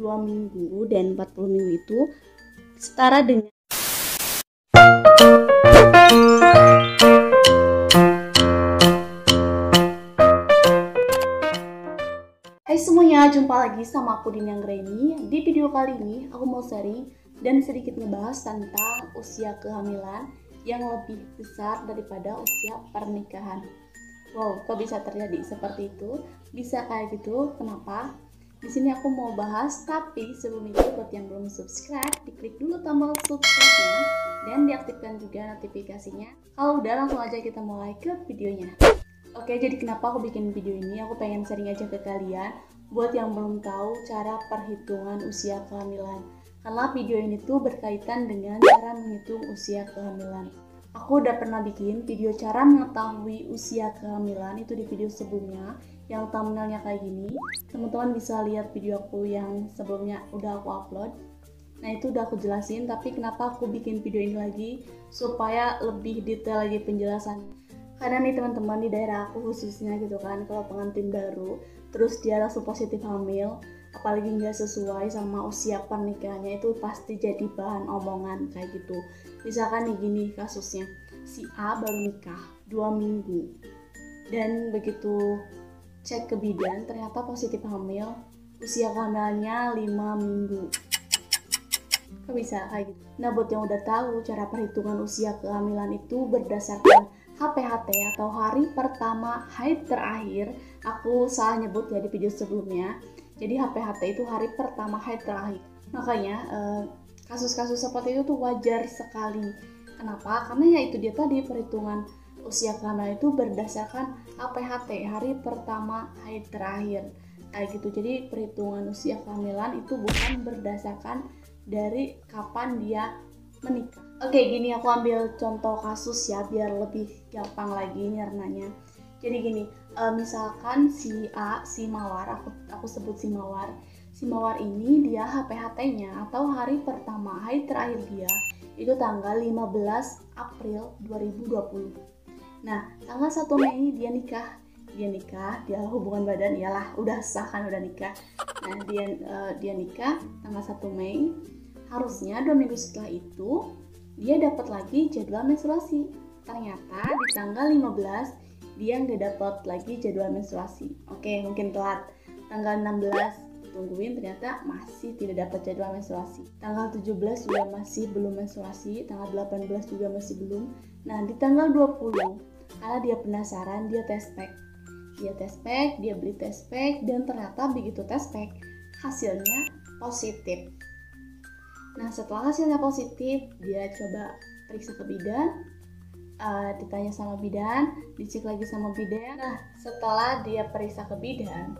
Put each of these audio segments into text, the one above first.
2 minggu dan 40 minggu itu setara dengan Hai semuanya, jumpa lagi sama aku Dina Greni. Di video kali ini aku mau sharing dan sedikit ngebahas tentang usia kehamilan yang lebih besar daripada usia pernikahan. Wow, kok bisa terjadi seperti itu? Bisa kayak gitu, kenapa? Di sini aku mau bahas, tapi sebelum itu buat yang belum subscribe, diklik dulu tombol subscribe-nya dan diaktifkan juga notifikasinya. Kalau udah, langsung aja kita mulai ke videonya. Oke, jadi kenapa aku bikin video ini? Aku pengen sharing aja ke kalian buat yang belum tahu cara perhitungan usia kehamilan. Karena video ini tuh berkaitan dengan cara menghitung usia kehamilan. Aku udah pernah bikin video cara mengetahui usia kehamilan itu di video sebelumnya yang thumbnailnya kayak gini. Teman-teman bisa lihat video aku yang sebelumnya udah aku upload. Nah, itu udah aku jelasin, tapi kenapa aku bikin video ini lagi supaya lebih detail lagi penjelasan. Karena nih teman-teman, di daerah aku khususnya gitu kan, kalau pengantin baru terus dia langsung positif hamil, apalagi nggak sesuai sama usia pernikahannya, itu pasti jadi bahan omongan kayak gitu. Misalkan nih gini kasusnya, si A baru nikah 2 minggu dan begitu cek ke bidan ternyata positif hamil, usia kehamilannya 5 minggu. Kok bisa kayak gitu? Nah, buat yang udah tahu cara perhitungan usia kehamilan itu berdasarkan HPHT atau hari pertama haid terakhir. Aku salah nyebut ya di video sebelumnya. Jadi HPHT itu hari pertama haid terakhir. Makanya kasus-kasus seperti itu tuh wajar sekali. Kenapa? Karena ya itu dia tadi, perhitungan usia kehamilan itu berdasarkan HPHT, hari pertama haid terakhir. Kayak gitu. Jadi perhitungan usia kehamilan itu bukan berdasarkan dari kapan dia menikah. Oke, gini aku ambil contoh kasus ya biar lebih gampang lagi nyernanya. Jadi gini, misalkan si A, si Mawar, aku sebut si Mawar. Si Mawar ini dia HPHT-nya atau hari pertama haid terakhir dia itu tanggal 15 April 2020. Nah, tanggal 1 Mei dia nikah. Dia hubungan badan, iyalah udah sah kan, udah nikah. Nah, dia nikah tanggal 1 Mei. Harusnya 2 minggu setelah itu dia dapat lagi jadwal menstruasi. Ternyata di tanggal 15 dia nggak dapat lagi jadwal menstruasi. Oke, mungkin telat. Tanggal 16 ditungguin, ternyata masih tidak dapat jadwal menstruasi. Tanggal 17 juga masih belum menstruasi. Tanggal 18 juga masih belum. Nah, di tanggal 20 karena dia penasaran, dia tes pack. Dia beli tes pack dan ternyata begitu tes pack hasilnya positif. Nah, setelah hasilnya positif, dia coba periksa ke bidan, ditanya sama bidan, dicek lagi sama bidan. Nah, setelah dia periksa ke bidan,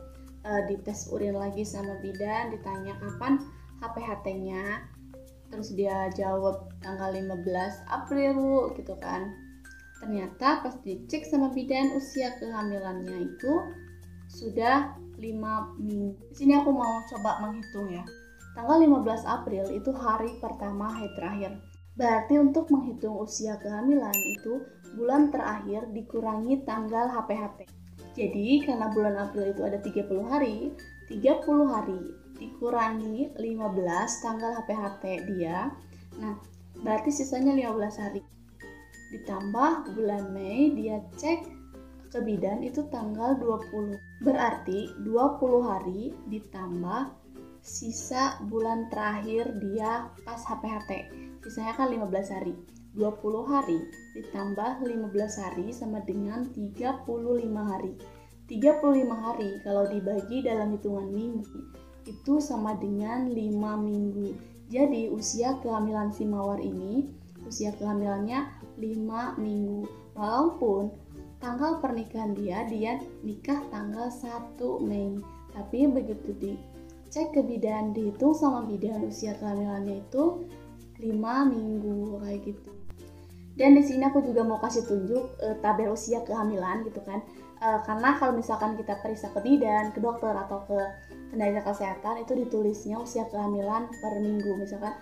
dites urin lagi sama bidan, ditanya kapan HPHT-nya, terus dia jawab tanggal 15 April gitu kan. Ternyata pas dicek sama bidan, usia kehamilannya itu sudah 5 minggu. Di sini aku mau coba menghitung ya. Tanggal 15 April itu hari pertama haid terakhir. Berarti untuk menghitung usia kehamilan itu bulan terakhir dikurangi tanggal HPHT. Jadi karena bulan April itu ada 30 hari, 30 hari dikurangi 15 tanggal HPHT dia. Nah, berarti sisanya 15 hari. Ditambah bulan Mei dia cek ke bidan itu tanggal 20. Berarti 20 hari ditambah sisa bulan terakhir dia pas HPHT, sisanya kan 15 hari. 20 hari ditambah 15 hari sama dengan 35 hari. 35 hari kalau dibagi dalam hitungan minggu itu sama dengan 5 minggu. Jadi usia kehamilan si Mawar ini, usia kehamilannya 5 minggu. Walaupun tanggal pernikahan dia nikah tanggal 1 Mei. Tapi begitu cek ke bidan, dihitung sama bidan usia kehamilannya itu 5 minggu kayak gitu. Dan di sini aku juga mau kasih tunjuk tabel usia kehamilan gitu kan. Karena kalau misalkan kita periksa ke bidan, ke dokter atau ke tenaga kesehatan itu ditulisnya usia kehamilan per minggu. Misalkan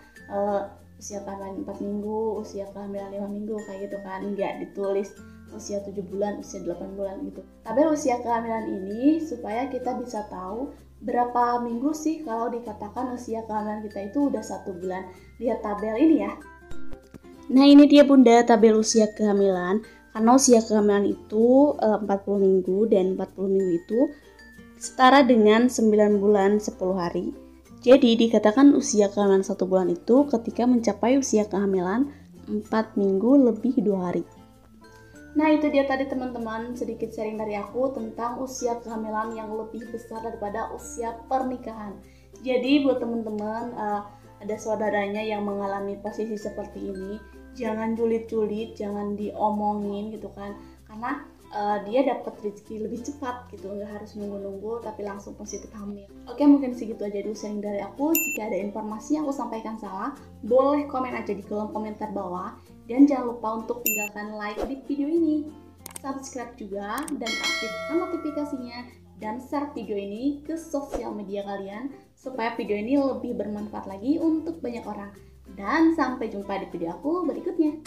usia kehamilan 4 minggu, usia kehamilan 5 minggu kayak gitu kan. Enggak ditulis usia 7 bulan, usia 8 bulan gitu. Tabel usia kehamilan ini supaya kita bisa tahu Berapa minggu sih kalau dikatakan usia kehamilan kita itu udah 1 bulan? Lihat tabel ini ya. Nah ini dia bunda tabel usia kehamilan. Karena usia kehamilan itu 40 minggu dan 40 minggu itu setara dengan 9 bulan 10 hari. Jadi dikatakan usia kehamilan 1 bulan itu ketika mencapai usia kehamilan 4 minggu lebih 2 hari. Nah itu dia tadi teman-teman sedikit sharing dari aku tentang usia kehamilan yang lebih besar daripada usia pernikahan. Jadi buat teman-teman ada saudaranya yang mengalami posisi seperti ini, jangan julid-julid, jangan diomongin gitu kan, karena dia dapat rezeki lebih cepat gitu, nggak harus nunggu-nunggu tapi langsung positif hamil. Oke mungkin segitu aja dulu sharing dari aku. Jika ada informasi yang aku sampaikan salah, boleh komen aja di kolom komentar bawah. Dan jangan lupa untuk tinggalkan like di video ini, subscribe juga, dan aktifkan notifikasinya, dan share video ini ke sosial media kalian supaya video ini lebih bermanfaat lagi untuk banyak orang. Dan sampai jumpa di video aku berikutnya.